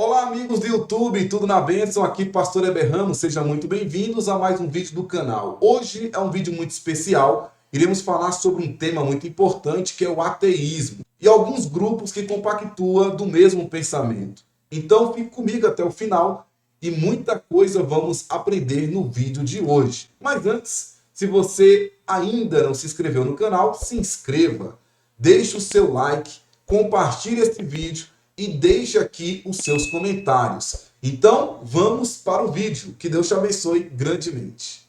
Olá, amigos do YouTube, tudo na bênção? Aqui, Pastor Heber Ramos, sejam muito bem-vindos a mais um vídeo do canal. Hoje é um vídeo muito especial, iremos falar sobre um tema muito importante que é o ateísmo e alguns grupos que compactuam do mesmo pensamento. Então, fique comigo até o final e muita coisa vamos aprender no vídeo de hoje. Mas antes, se você ainda não se inscreveu no canal, se inscreva, deixe o seu like, compartilhe esse vídeo e deixe aqui os seus comentários. Então, vamos para o vídeo. Que Deus te abençoe grandemente.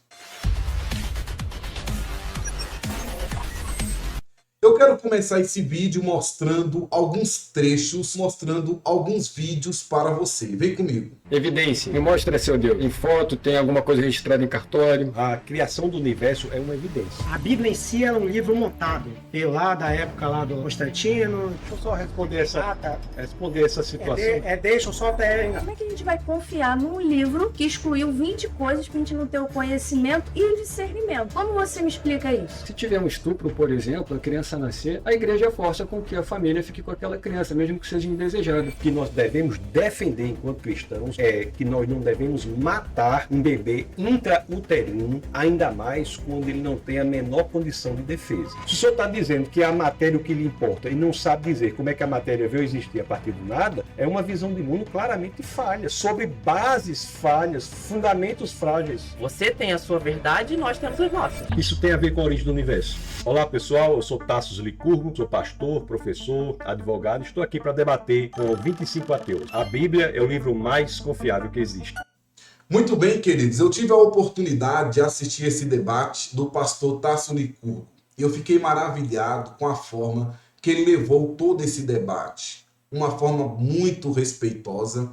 Eu quero começar esse vídeo mostrando alguns trechos, mostrando alguns vídeos para você. Vem comigo. Evidência. Me mostra, seu Deus. Em foto, tem alguma coisa registrada em cartório? A criação do universo é uma evidência. A Bíblia em si é um livro montado. Veio lá da época lá do Constantino. Deixa eu só responder essa situação. Deixa eu só até... Como é que a gente vai confiar num livro que excluiu 20 coisas pra gente não ter o conhecimento e o discernimento? Como você me explica isso? Se tiver um estupro, por exemplo, a criança nascer, a igreja força com que a família fique com aquela criança, mesmo que seja indesejada. O que nós devemos defender enquanto cristãos é que nós não devemos matar um bebê intrauterino, ainda mais quando ele não tem a menor condição de defesa. Se o senhor está dizendo que é a matéria o que lhe importa e não sabe dizer como é que a matéria veio existir a partir do nada, é uma visão de mundo claramente falha, sobre bases falhas, fundamentos frágeis. Você tem a sua verdade e nós temos as nossas. Isso tem a ver com a origem do universo. Olá pessoal, eu sou Tassos Licurgo, sou pastor, professor, advogado. Estou aqui para debater com 25 ateus. A Bíblia é o livro mais confiável que existe. Muito bem, queridos. Eu tive a oportunidade de assistir esse debate do pastor Tassos Licurgo. E eu fiquei maravilhado com a forma que ele levou todo esse debate. Uma forma muito respeitosa,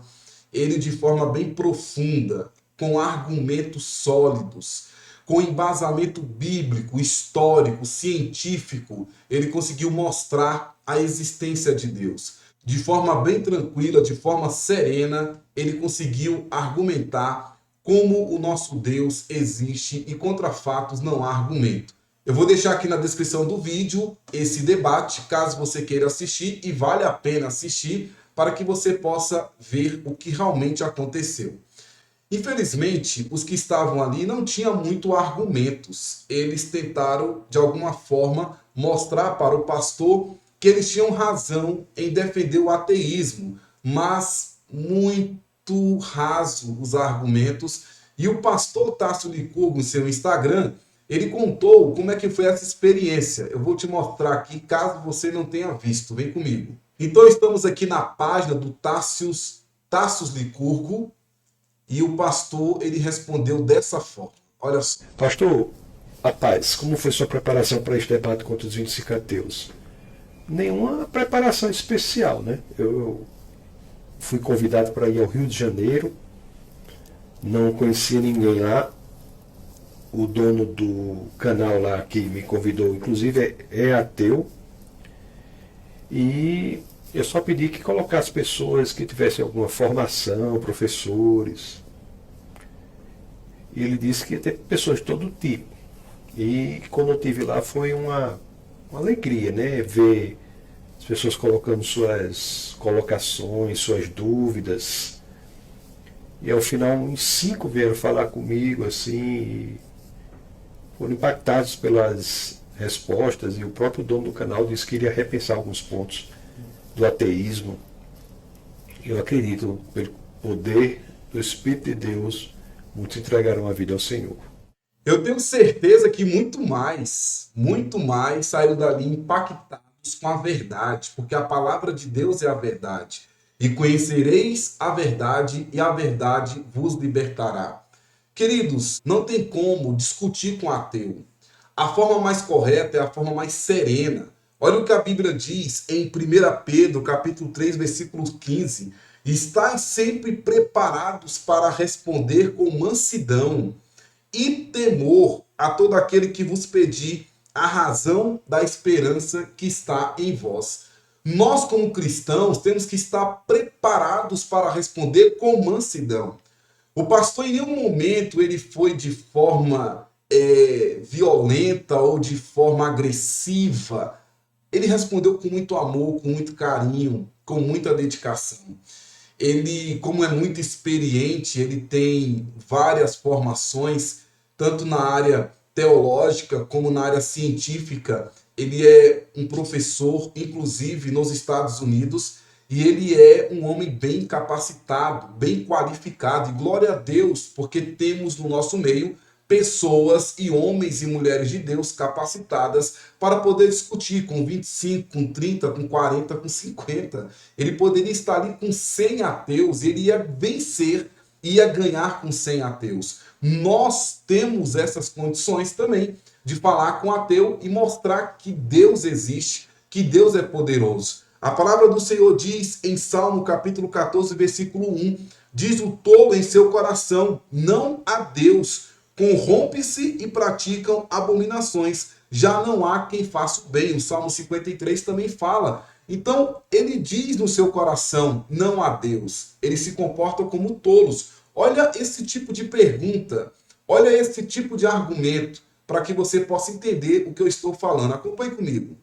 ele de forma bem profunda, com argumentos sólidos, com embasamento bíblico, histórico, científico, ele conseguiu mostrar a existência de Deus. De forma bem tranquila, de forma serena, ele conseguiu argumentar como o nosso Deus existe e contra fatos não há argumento. Eu vou deixar aqui na descrição do vídeo esse debate, caso você queira assistir, e vale a pena assistir para que você possa ver o que realmente aconteceu. Infelizmente, os que estavam ali não tinham muito argumentos. Eles tentaram, de alguma forma, mostrar para o pastor que eles tinham razão em defender o ateísmo, mas muito raso os argumentos. E o pastor Tassos Licurgo, no seu Instagram, ele contou como é que foi essa experiência. Eu vou te mostrar aqui, caso você não tenha visto. Vem comigo. Então, estamos aqui na página do Tassos Licurgo, e o pastor, ele respondeu dessa forma. Olha só. Pastor, rapaz, como foi sua preparação para este debate contra os 25 ateus? Nenhuma preparação especial, né? Eu fui convidado para ir ao Rio de Janeiro, não conhecia ninguém lá. O dono do canal lá que me convidou, inclusive, é ateu. E eu só pedi que colocasse pessoas que tivessem alguma formação, professores. E ele disse que ia ter pessoas de todo tipo. E quando eu estive lá foi uma alegria, né? Ver as pessoas colocando suas colocações, suas dúvidas. E ao final uns 5 vieram falar comigo assim, e foram impactados pelas respostas, e o próprio dono do canal disse que iria repensar alguns pontos do ateísmo. Eu acredito, pelo poder do Espírito de Deus, muitos entregaram a vida ao Senhor. Eu tenho certeza que muito mais saíram dali impactados com a verdade, porque a palavra de Deus é a verdade. E conhecereis a verdade, e a verdade vos libertará. Queridos, não tem como discutir com ateu. A forma mais correta é a forma mais serena. Olha o que a Bíblia diz em 1 Pedro, capítulo 3, versículo 15. Estais sempre preparados para responder com mansidão e temor a todo aquele que vos pedir a razão da esperança que está em vós. Nós, como cristãos, temos que estar preparados para responder com mansidão. O pastor, em nenhum momento, ele foi de forma violenta ou de forma agressiva. Ele respondeu com muito amor, com muito carinho, com muita dedicação. Ele, como é muito experiente, ele tem várias formações, tanto na área teológica como na área científica. Ele é um professor, inclusive nos Estados Unidos, e ele é um homem bem capacitado, bem qualificado. E glória a Deus, porque temos no nosso meio pessoas e homens e mulheres de Deus capacitadas para poder discutir com 25, com 30, com 40, com 50. Ele poderia estar ali com 100 ateus e ele ia vencer, ia ganhar com 100 ateus. Nós temos essas condições também de falar com ateu e mostrar que Deus existe, que Deus é poderoso. A palavra do Senhor diz em Salmo capítulo 14, versículo 1, diz: o tolo em seu coração não há Deus, corrompe-se e praticam abominações, já não há quem faça o bem. O Salmo 53 também fala. Então, ele diz no seu coração, não há Deus. Eles se comportam como tolos. Olha esse tipo de pergunta, olha esse tipo de argumento, para que você possa entender o que eu estou falando. Acompanhe comigo.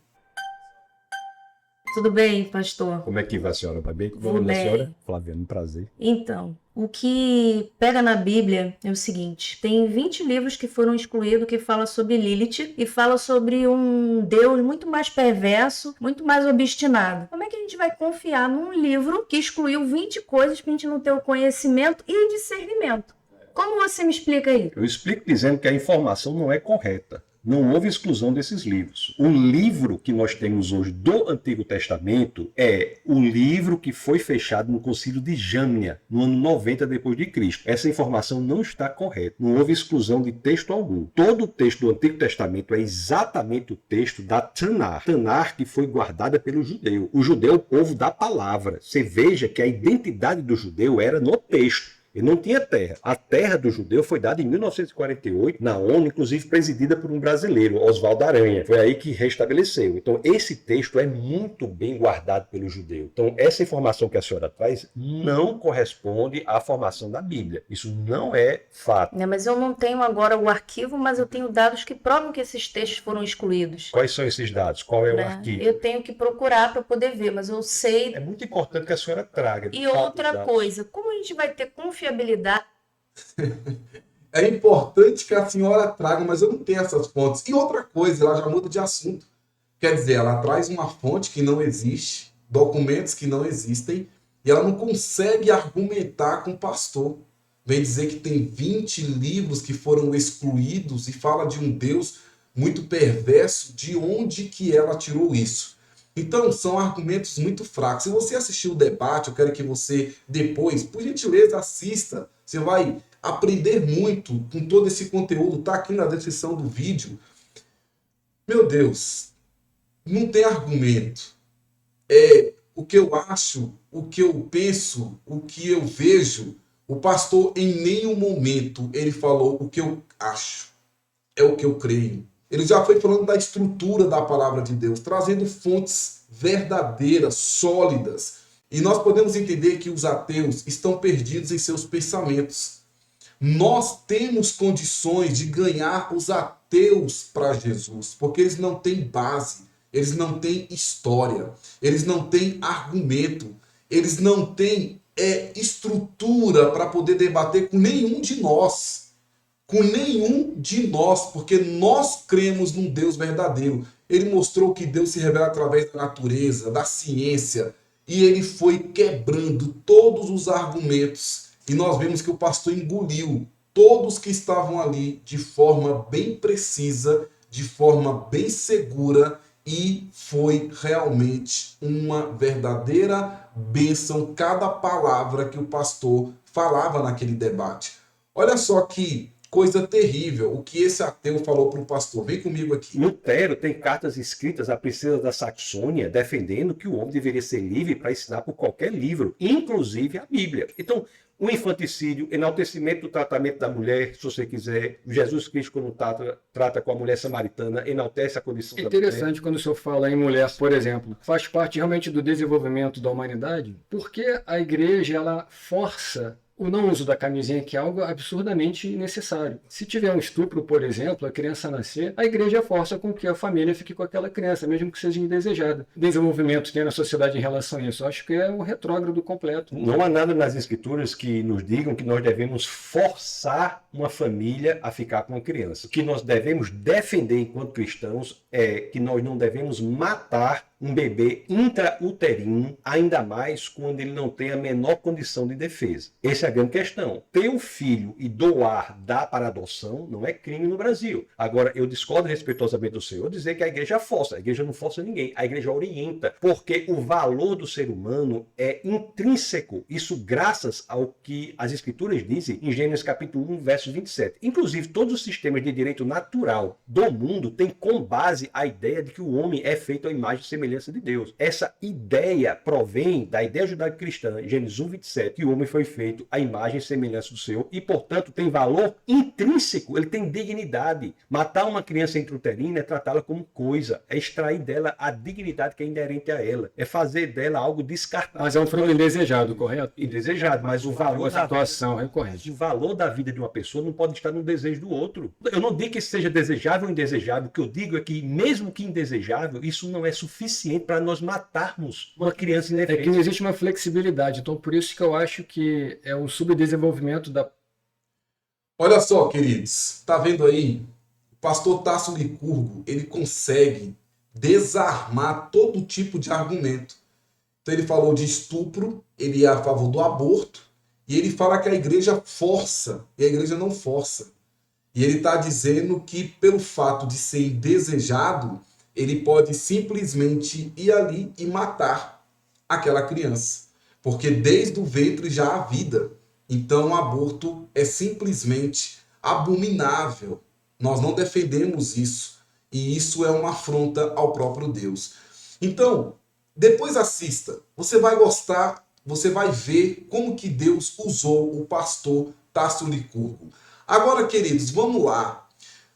Tudo bem, pastor? Como é que vai, senhora? Vai bem? Vou bem. Senhora? Flaviano, prazer. Então, o que pega na Bíblia é o seguinte: tem 20 livros que foram excluídos que fala sobre Lilith e fala sobre um Deus muito mais perverso, muito mais obstinado. Como é que a gente vai confiar num livro que excluiu 20 coisas para a gente não ter o conhecimento e discernimento? Como você me explica aí? Eu explico dizendo que a informação não é correta. Não houve exclusão desses livros. O livro que nós temos hoje do Antigo Testamento é o livro que foi fechado no Concílio de Jâmnia, no ano 90 depois de Cristo. Essa informação não está correta. Não houve exclusão de texto algum. Todo o texto do Antigo Testamento é exatamente o texto da Tanar. Tanar que foi guardada pelo judeu. O judeu é o povo da palavra. Você veja que a identidade do judeu era no texto. Ele não tinha terra. A terra do judeu foi dada em 1948 na ONU, inclusive presidida por um brasileiro, Oswaldo Aranha. Foi aí que restabeleceu. Então, esse texto é muito bem guardado pelo judeu. Então, essa informação que a senhora traz não corresponde à formação da Bíblia. Isso não é fato. Mas eu não tenho agora o arquivo, mas eu tenho dados que provam que esses textos foram excluídos. Quais são esses dados? Qual é o arquivo? Eu tenho que procurar para poder ver, mas eu sei. É muito importante que a senhora traga. E outra coisa, como a gente vai ter confiabilidade? É importante que a senhora traga, mas eu não tenho essas fontes. E outra coisa, ela já muda de assunto. Quer dizer, ela traz uma fonte que não existe, documentos que não existem, e ela não consegue argumentar com o pastor. Vem dizer que tem 20 livros que foram excluídos e fala de um Deus muito perverso. De onde que ela tirou isso? Então, são argumentos muito fracos. Se você assistiu o debate, eu quero que você depois, por gentileza, assista. Você vai aprender muito com todo esse conteúdo. Está aqui na descrição do vídeo. Meu Deus, não tem argumento. O que eu acho, o que eu penso, o que eu vejo, o pastor em nenhum momento ele falou o que eu acho. É o que eu creio. Ele já foi falando da estrutura da palavra de Deus, trazendo fontes verdadeiras, sólidas. E nós podemos entender que os ateus estão perdidos em seus pensamentos. Nós temos condições de ganhar os ateus para Jesus, porque eles não têm base, eles não têm história, eles não têm argumento, eles não têm estrutura para poder debater com nenhum de nós. Com nenhum de nós, porque nós cremos num Deus verdadeiro. Ele mostrou que Deus se revela através da natureza, da ciência, e ele foi quebrando todos os argumentos. E nós vemos que o pastor engoliu todos que estavam ali de forma bem precisa, de forma bem segura, e foi realmente uma verdadeira bênção cada palavra que o pastor falava naquele debate. Olha só que coisa terrível, o que esse ateu falou para o pastor. Vem comigo aqui. Lutero tem cartas escritas à princesa da Saxônia defendendo que o homem deveria ser livre para ensinar por qualquer livro, inclusive a Bíblia. Então, o infanticídio, enaltecimento do tratamento da mulher, se você quiser, Jesus Cristo, quando trata com a mulher samaritana, enaltece a condição da mulher. Interessante quando o senhor fala em mulher, por exemplo, faz parte realmente do desenvolvimento da humanidade, porque a igreja ela força o não uso da camisinha, que é algo absurdamente necessário. Se tiver um estupro, por exemplo, a criança nascer, a igreja força com que a família fique com aquela criança, mesmo que seja indesejada. Desenvolvimento tem na sociedade em relação a isso. Eu acho que é um retrógrado completo. Não há nada nas escrituras que nos digam que nós devemos forçar uma família a ficar com a criança. O que nós devemos defender enquanto cristãos é que nós não devemos matar um bebê intrauterino, ainda mais quando ele não tem a menor condição de defesa. Essa é a grande questão. Ter um filho e dar para adoção não é crime no Brasil. Agora, eu discordo respeitosamente do senhor dizer que a igreja força. A igreja não força ninguém. A igreja orienta, porque o valor do ser humano é intrínseco. Isso graças ao que as escrituras dizem em Gênesis capítulo 1, verso 27. Inclusive, todos os sistemas de direito natural do mundo têm como base a ideia de que o homem é feito à imagem e semelhança de Deus. Essa ideia provém da ideia judaico-cristã, Gênesis 1, 27, que o homem foi feito à imagem e semelhança do Senhor e, portanto, tem valor intrínseco, ele tem dignidade. Matar uma criança intrauterina é tratá-la como coisa, é extrair dela a dignidade que é inerente a ela, é fazer dela algo descartável. Mas é um fruto indesejado, correto? Indesejado, mas o valor A situação é correta. o valor da vida de uma pessoa não pode estar no desejo do outro. Eu não digo que isso seja desejável ou indesejável, o que eu digo é que, mesmo que indesejável, isso não é suficiente para nós matarmos uma criança É que indefesa. não existe uma flexibilidade, então por isso que eu acho que é o subdesenvolvimento da... Olha só, queridos, tá vendo aí? O pastor Tasso Licurgo, ele consegue desarmar todo tipo de argumento. Então ele falou de estupro, ele é a favor do aborto, e ele fala que a igreja força, e a igreja não força. E ele está dizendo que pelo fato de ser indesejado, ele pode simplesmente ir ali e matar aquela criança. Porque desde o ventre já há vida. Então o aborto é simplesmente abominável. Nós não defendemos isso. E isso é uma afronta ao próprio Deus. Então, depois assista. Você vai gostar, você vai ver como que Deus usou o pastor Tasso Licurgo. Agora, queridos, vamos lá.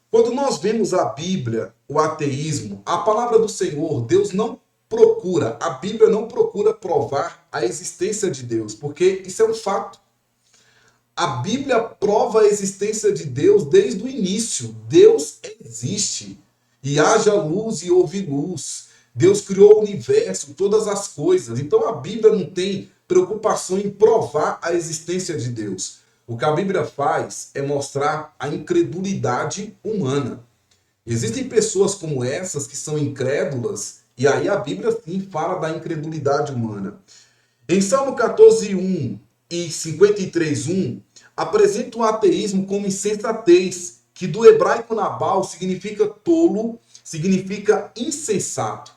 Quando nós vemos a Bíblia, o ateísmo, a palavra do Senhor, Deus não procura, a Bíblia não procura provar a existência de Deus, porque isso é um fato. A Bíblia prova a existência de Deus desde o início. Deus existe. E haja luz e houve luz. Deus criou o universo, todas as coisas. Então a Bíblia não tem preocupação em provar a existência de Deus. O que a Bíblia faz é mostrar a incredulidade humana. Existem pessoas como essas que são incrédulas, e aí a Bíblia sim fala da incredulidade humana. Em Salmo 14:1 e 53:1, apresenta o ateísmo como insensatez, que do hebraico Nabal significa tolo, significa insensato.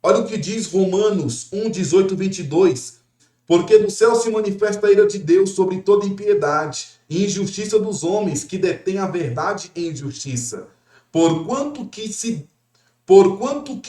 Olha o que diz Romanos 1:18-22. Porque do céu se manifesta a ira de Deus sobre toda impiedade e injustiça dos homens que detêm a verdade em injustiça. Porquanto que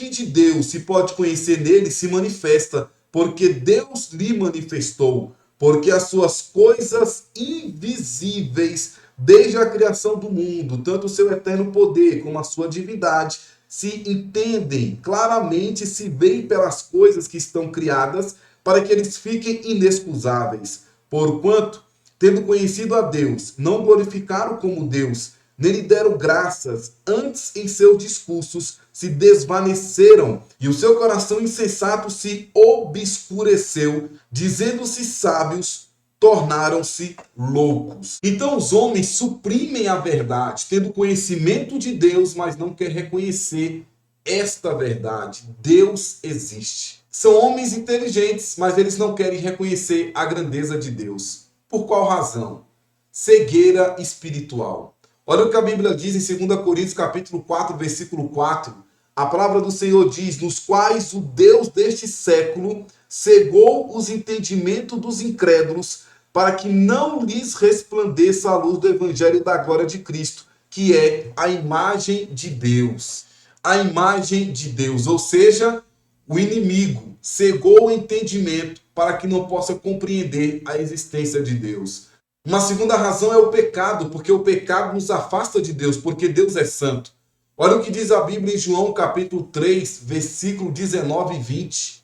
de Deus se pode conhecer nele se manifesta, porque Deus lhe manifestou, porque as suas coisas invisíveis, desde a criação do mundo, tanto o seu eterno poder como a sua divindade, se entendem claramente, se veem pelas coisas que estão criadas, para que eles fiquem inexcusáveis. Porquanto, tendo conhecido a Deus, não glorificaram como Deus, nem lhe deram graças, antes em seus discursos se desvaneceram, e o seu coração insensato se obscureceu, dizendo-se sábios, tornaram-se loucos. Então os homens suprimem a verdade, tendo conhecimento de Deus, mas não quer reconhecer esta verdade. Deus existe. São homens inteligentes, mas eles não querem reconhecer a grandeza de Deus. Por qual razão? Cegueira espiritual. Olha o que a Bíblia diz em 2 Coríntios capítulo 4, versículo 4. A palavra do Senhor diz, nos quais o Deus deste século cegou os entendimentos dos incrédulos, para que não lhes resplandeça a luz do evangelho da glória de Cristo, que é a imagem de Deus. A imagem de Deus, ou seja, o inimigo cegou o entendimento para que não possa compreender a existência de Deus. Uma segunda razão é o pecado, porque o pecado nos afasta de Deus, porque Deus é santo. Olha o que diz a Bíblia em João capítulo 3, versículo 19 e 20.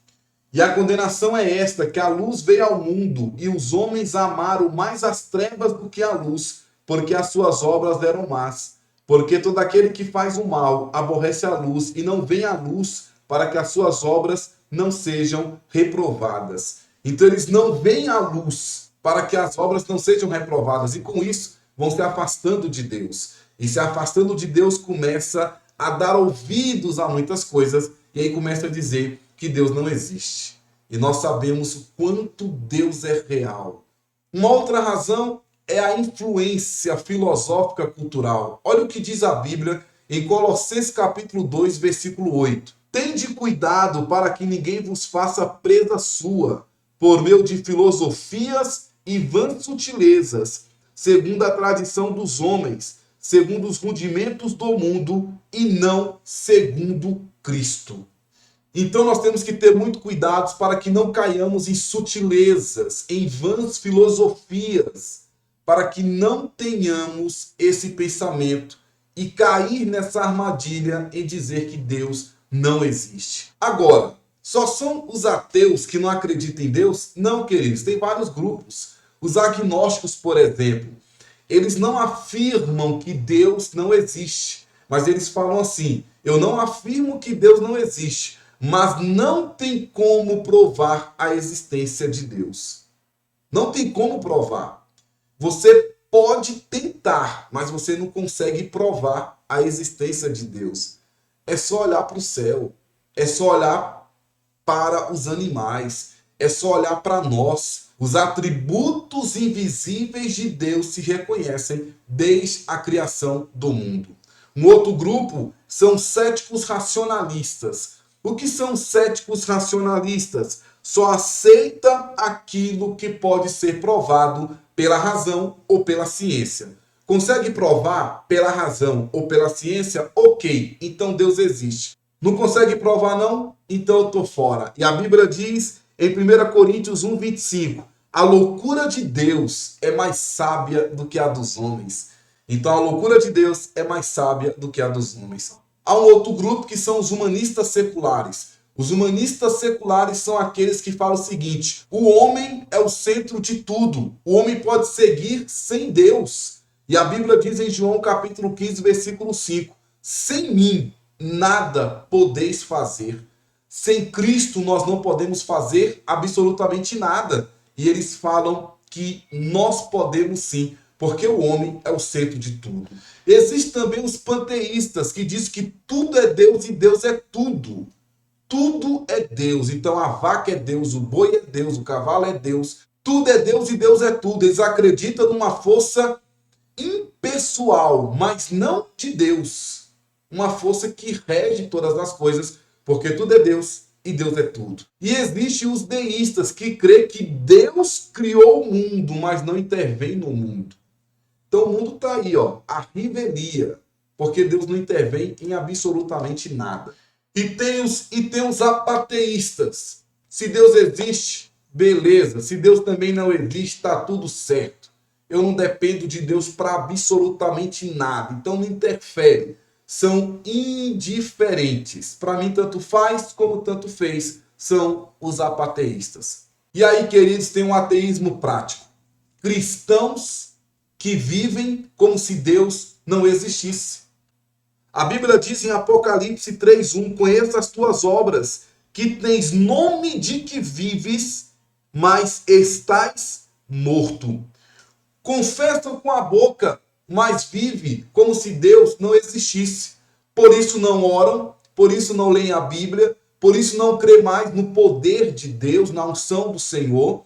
E a condenação é esta, que a luz veio ao mundo, e os homens amaram mais as trevas do que a luz, porque as suas obras eram más. Porque todo aquele que faz o mal aborrece a luz, e não vem à luz, para que as suas obras não sejam reprovadas. Então eles não vêm à luz, para que as obras não sejam reprovadas, e com isso vão se afastando de Deus. E se afastando de Deus começa a dar ouvidos a muitas coisas, e aí começa a dizer que Deus não existe. E nós sabemos o quanto Deus é real. Uma outra razão é a influência filosófica cultural. Olha o que diz a Bíblia em Colossenses capítulo 2, versículo 8. Tende cuidado para que ninguém vos faça presa sua, por meio de filosofias e vãs sutilezas, segundo a tradição dos homens, segundo os rudimentos do mundo e não segundo Cristo. Então nós temos que ter muito cuidado para que não caiamos em sutilezas, em vãs filosofias, para que não tenhamos esse pensamento e cair nessa armadilha em dizer que Deus não existe. Agora, só são os ateus que não acreditam em Deus? Não, queridos, tem vários grupos. Os agnósticos, por exemplo, eles não afirmam que Deus não existe, mas eles falam assim: eu não afirmo que Deus não existe, mas não tem como provar a existência de Deus. Não tem como provar. Você pode tentar, mas você não consegue provar a existência de Deus. É só olhar para o céu, é só olhar para os animais, é só olhar para nós. Os atributos invisíveis de Deus se reconhecem desde a criação do mundo. Um outro grupo são céticos racionalistas. O que são céticos racionalistas? Só aceita aquilo que pode ser provado pela razão ou pela ciência. Consegue provar pela razão ou pela ciência? Ok, então Deus existe. Não consegue provar não? Então eu estou fora. E a Bíblia diz em 1 Coríntios 1:25, a loucura de Deus é mais sábia do que a dos homens. Então a loucura de Deus é mais sábia do que a dos homens. Há um outro grupo que são os humanistas seculares. Os humanistas seculares são aqueles que falam o seguinte: o homem é o centro de tudo. O homem pode seguir sem Deus. E a Bíblia diz em João capítulo 15, versículo 5, sem mim nada podeis fazer. Sem Cristo nós não podemos fazer absolutamente nada. E eles falam que nós podemos sim, porque o homem é o centro de tudo. Existem também os panteístas, que dizem que tudo é Deus e Deus é tudo. Tudo é Deus. Então a vaca é Deus, o boi é Deus, o cavalo é Deus. Tudo é Deus e Deus é tudo. Eles acreditam numa força impessoal, mas não de Deus. Uma força que rege todas as coisas, porque tudo é Deus e Deus é tudo. E existem os deístas que creem que Deus criou o mundo, mas não intervém no mundo. Então o mundo está aí, ó, a revelia, porque Deus não intervém em absolutamente nada. E tem os apateístas. Se Deus existe, beleza. Se Deus também não existe, está tudo certo. Eu não dependo de Deus para absolutamente nada. Então não interfere. São indiferentes. Para mim, tanto faz como tanto fez. São os apateístas. E aí, queridos, tem um ateísmo prático. Cristãos que vivem como se Deus não existisse. A Bíblia diz em Apocalipse 3:1, conheço as tuas obras, que tens nome de que vives, mas estás morto. Confessam com a boca, mas vive como se Deus não existisse. Por isso não oram, por isso não leem a Bíblia, por isso não crê mais no poder de Deus, na unção do Senhor.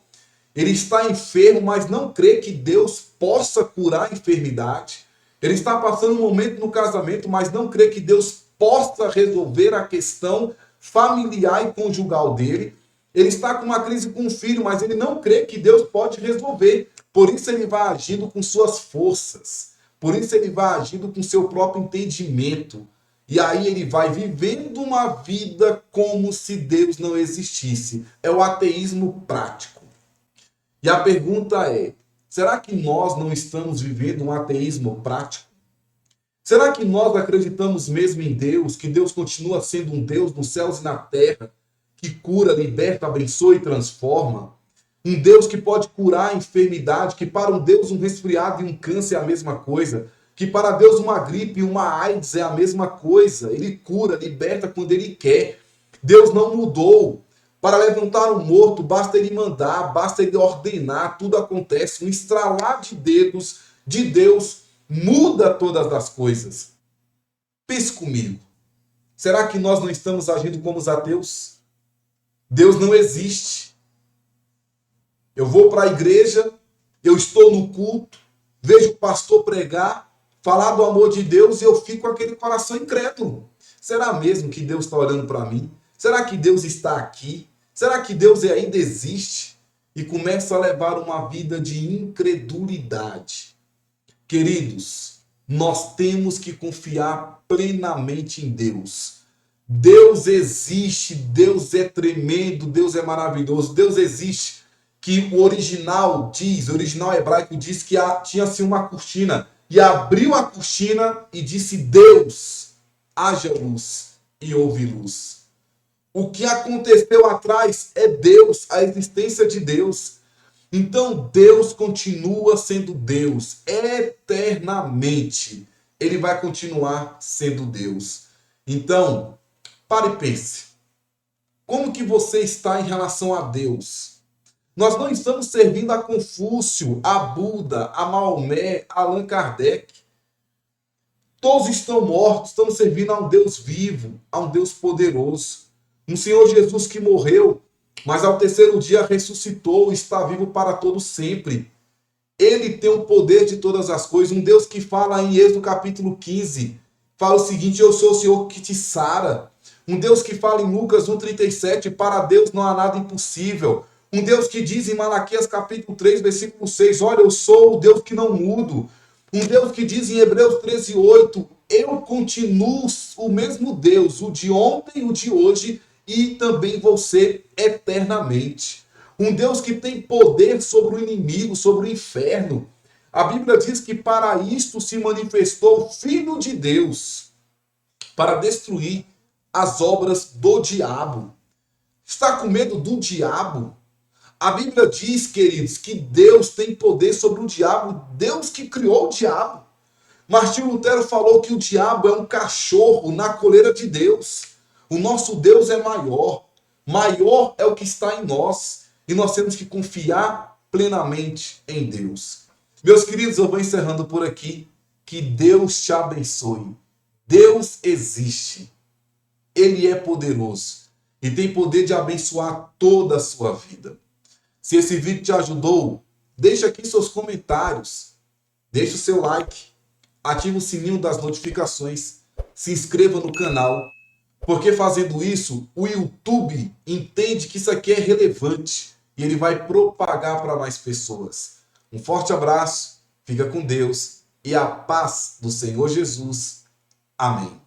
Ele está enfermo, mas não crê que Deus possa curar a enfermidade. Ele está passando um momento no casamento, mas não crê que Deus possa resolver a questão familiar e conjugal dele. Ele está com uma crise com o filho, mas ele não crê que Deus pode resolver. Por isso ele vai agindo com suas forças. Por isso ele vai agindo com seu próprio entendimento. E aí ele vai vivendo uma vida como se Deus não existisse. É o ateísmo prático. E a pergunta é, será que nós não estamos vivendo um ateísmo prático? Será que nós acreditamos mesmo em Deus, que Deus continua sendo um Deus nos céus e na terra, que cura, liberta, abençoa e transforma. Um Deus que pode curar a enfermidade, que para um Deus um resfriado e um câncer é a mesma coisa, que para Deus uma gripe e uma AIDS é a mesma coisa. Ele cura, liberta quando Ele quer. Deus não mudou. Para levantar um morto, basta Ele mandar, basta Ele ordenar, tudo acontece. Um estralar de dedos de Deus muda todas as coisas. Pense comigo. Será que nós não estamos agindo como os ateus? Deus não existe. Eu vou para a igreja, eu estou no culto, vejo o pastor pregar, falar do amor de Deus e eu fico com aquele coração incrédulo. Será mesmo que Deus está olhando para mim? Será que Deus está aqui? Será que Deus ainda existe? E começo a levar uma vida de incredulidade. Queridos, nós temos que confiar plenamente em Deus. Deus existe, Deus é tremendo, Deus é maravilhoso, Deus existe. Que o original hebraico diz que tinha-se uma cortina, e abriu a cortina e disse: Deus, haja luz, e houve luz. O que aconteceu atrás é Deus, a existência de Deus. Então Deus continua sendo Deus eternamente. Ele vai continuar sendo Deus. Então, pare e pense. Como que você está em relação a Deus? Nós não estamos servindo a Confúcio, a Buda, a Maomé, a Allan Kardec. Todos estão mortos, estamos servindo a um Deus vivo, a um Deus poderoso. Um Senhor Jesus que morreu, mas ao terceiro dia ressuscitou e está vivo para todo sempre. Ele tem o poder de todas as coisas. Um Deus que fala em Êxodo capítulo 15, fala o seguinte: eu sou o Senhor que te sara. Um Deus que fala em Lucas 1,37, para Deus não há nada impossível. Um Deus que diz em Malaquias capítulo 3, versículo 6, olha, eu sou o Deus que não mudo. Um Deus que diz em Hebreus 13,8, eu continuo o mesmo Deus, o de ontem, o de hoje, e também vou ser eternamente. Um Deus que tem poder sobre o inimigo, sobre o inferno. A Bíblia diz que para isto se manifestou o Filho de Deus, para destruir as obras do diabo. Está com medo do diabo? A Bíblia diz, queridos, que Deus tem poder sobre o diabo, Deus que criou o diabo. Martinho Lutero falou que o diabo é um cachorro na coleira de Deus. O nosso Deus é maior. Maior é o que está em nós. E nós temos que confiar plenamente em Deus. Meus queridos, eu vou encerrando por aqui. Que Deus te abençoe. Deus existe. Ele é poderoso. E tem poder de abençoar toda a sua vida. Se esse vídeo te ajudou, deixa aqui seus comentários. Deixa o seu like. Ative o sininho das notificações. Se inscreva no canal. Porque fazendo isso, o YouTube entende que isso aqui é relevante. E ele vai propagar para mais pessoas. Um forte abraço. Fica com Deus. E a paz do Senhor Jesus. Amém.